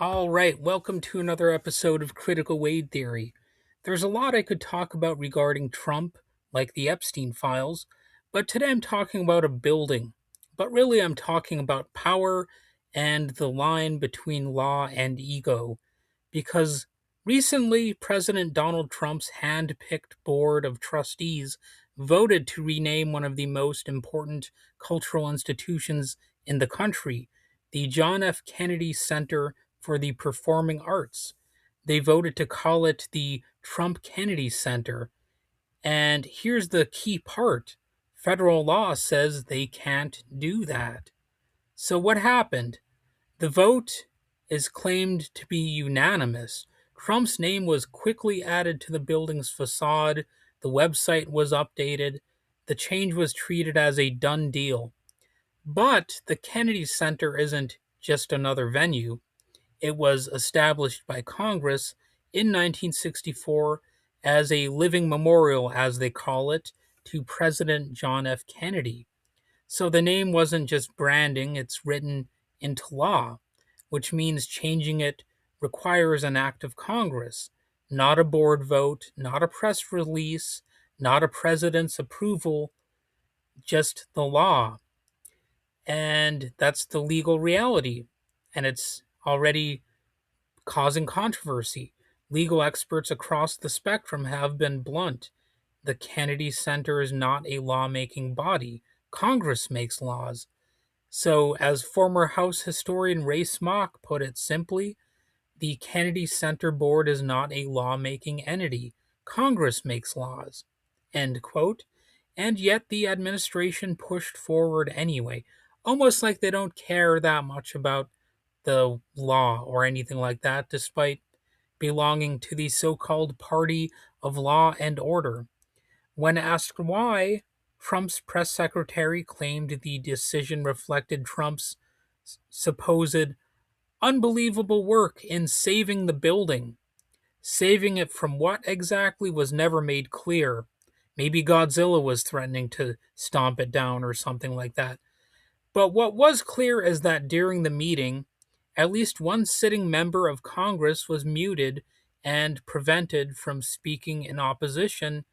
All right, welcome to another episode of Critical Weight Theory. There's a lot I could talk about regarding Trump, like the Epstein files, but today I'm talking about a building. But really, I'm talking about power and the line between law and ego. Because recently, President Donald Trump's hand picked board of trustees voted to rename one of the most important cultural institutions in the country, the John F. Kennedy Center for the Performing Arts. They voted to call it the Trump Kennedy Center. And here's the key part: federal law says they can't do that. So, what happened? The vote is claimed to be unanimous. Trump's name was quickly added to the building's facade, the website was updated, the change was treated as a done deal. But the Kennedy Center isn't just another venue. It was established by Congress in 1964 as a living memorial, as they call it, to President John F. Kennedy. So the name wasn't just branding, it's written into law, which means changing it requires an act of Congress, not a board vote, not a press release, not a president's approval, just the law. And that's the legal reality. And it's already causing controversy. Legal experts across the spectrum have been blunt. The Kennedy Center is not a lawmaking body. Congress makes laws. So, as former House historian Ray Smock put it simply, the Kennedy Center Board is not a lawmaking entity. Congress makes laws. End quote. And yet the administration pushed forward anyway, almost like they don't care that much about the law or anything like that, despite belonging to the so called party of law and order. When asked why, Trump's press secretary claimed the decision reflected Trump's supposed unbelievable work in saving the building. Saving it from what exactly was never made clear. Maybe Godzilla was threatening to stomp it down or something like that. But what was clear is that during the meeting, at least one sitting member of Congress was muted and prevented from speaking in opposition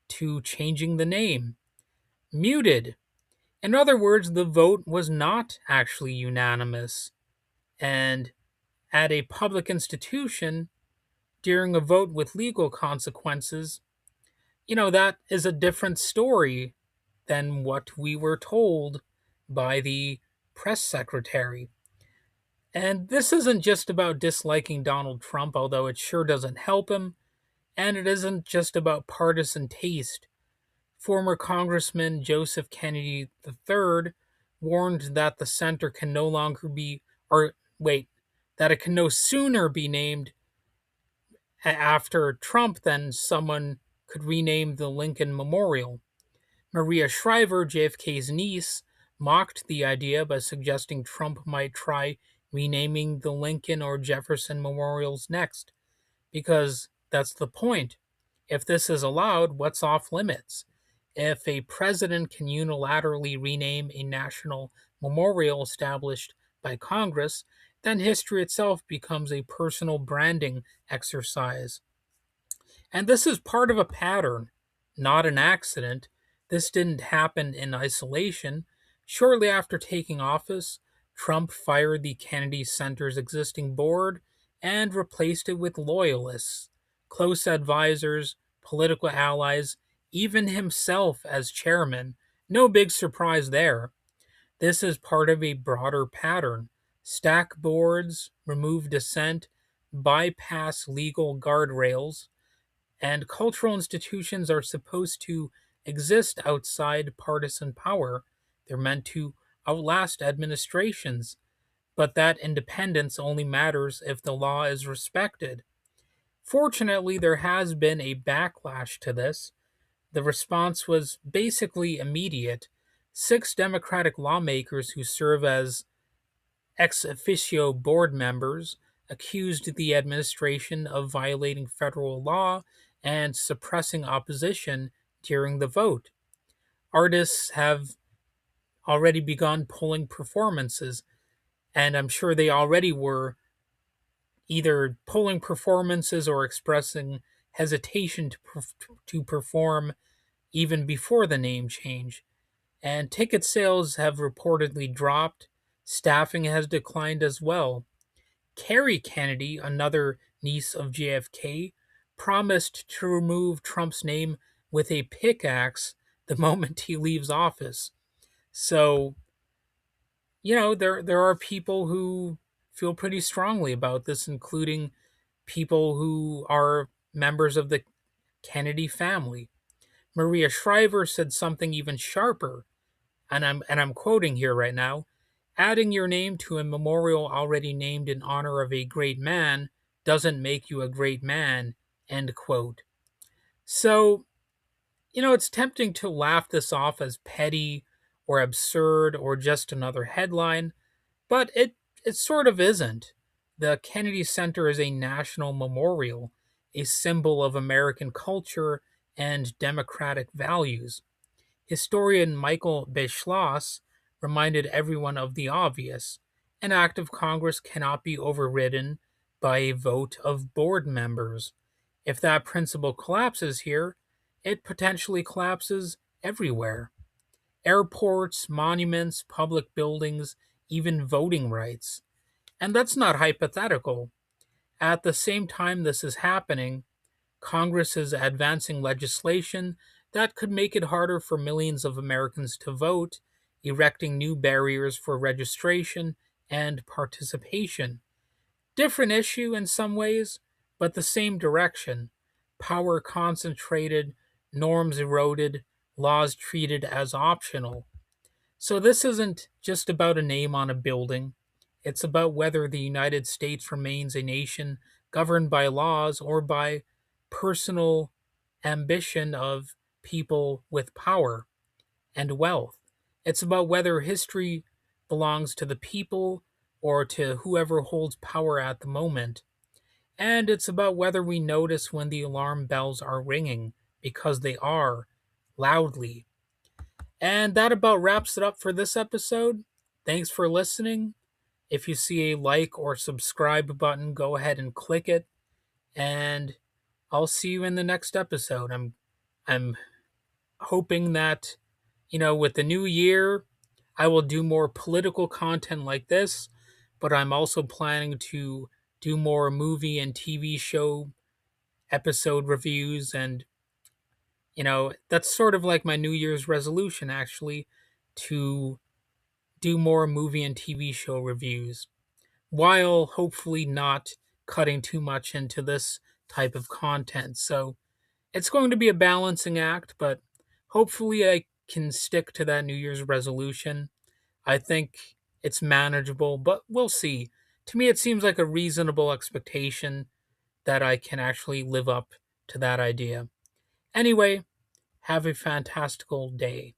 to changing the name. Muted. In other words, the vote was not actually unanimous. And at a public institution, during a vote with legal consequences, that is a different story than what we were told by the press secretary. And this isn't just about disliking Donald Trump, although it sure doesn't help him, and it isn't just about partisan taste. Former Congressman Joseph Kennedy III warned that the center can no longer be, or wait, that it can no sooner be named after Trump than someone could rename the Lincoln Memorial. Maria Shriver, JFK's niece, mocked the idea by suggesting Trump might try renaming the Lincoln or Jefferson memorials next, because that's the point. If this is allowed, what's off limits? If a president can unilaterally rename a national memorial established by Congress, then history itself becomes a personal branding exercise. And this is part of a pattern, not an accident. This didn't happen in isolation. Shortly after taking office, Trump fired the Kennedy Center's existing board and replaced it with loyalists, close advisors, political allies, even himself as chairman. No big surprise there. This is part of a broader pattern. Stack boards, remove dissent, bypass legal guardrails, and cultural institutions are supposed to exist outside partisan power. They're meant to outlast administrations, but that independence only matters if the law is respected. Fortunately, there has been a backlash to this. The response was basically immediate. Six Democratic lawmakers who serve as ex officio board members accused the administration of violating federal law and suppressing opposition during the vote. Artists have already begun pulling performances, and I'm sure they already were either polling performances or expressing hesitation to perform even before the name change. And ticket sales have reportedly dropped. Staffing has declined as well. Kerry Kennedy, another niece of JFK, promised to remove Trump's name with a pickaxe the moment he leaves office. So, there are people who feel pretty strongly about this, including people who are members of the Kennedy family. Maria Shriver said something even sharper, and I'm quoting here right now. Adding your name to a memorial already named in honor of a great man doesn't make you a great man. End quote. So, it's tempting to laugh this off as petty or absurd or just another headline, but it sort of isn't. The Kennedy Center is a national memorial, a symbol of American culture and democratic values. Historian Michael Beschloss reminded everyone of the obvious. An act of Congress cannot be overridden by a vote of board members. If that principle collapses here, it potentially collapses everywhere. Airports, monuments, public buildings, even voting rights. And that's not hypothetical. At the same time this is happening, Congress is advancing legislation that could make it harder for millions of Americans to vote, erecting new barriers for registration and participation. Different issue in some ways, but the same direction. Power concentrated, norms eroded, laws treated as optional. So this isn't just about a name on a building. It's about whether the United States remains a nation governed by laws or by personal ambition of people with power and wealth. It's about whether history belongs to the people or to whoever holds power at the moment. And it's about whether we notice when the alarm bells are ringing, because they are, loudly. And that about wraps it up for this episode. Thanks for listening. If you see a like or subscribe button, go ahead and click it. And I'll see you in the next episode. I'm hoping that, with the new year, I will do more political content like this, but I'm also planning to do more movie and TV show episode reviews. And that's sort of like my New Year's resolution, actually, to do more movie and TV show reviews, while hopefully not cutting too much into this type of content. So it's going to be a balancing act, but hopefully I can stick to that New Year's resolution. I think it's manageable, but we'll see. To me, it seems like a reasonable expectation that I can actually live up to that idea. Anyway, have a fantastical day.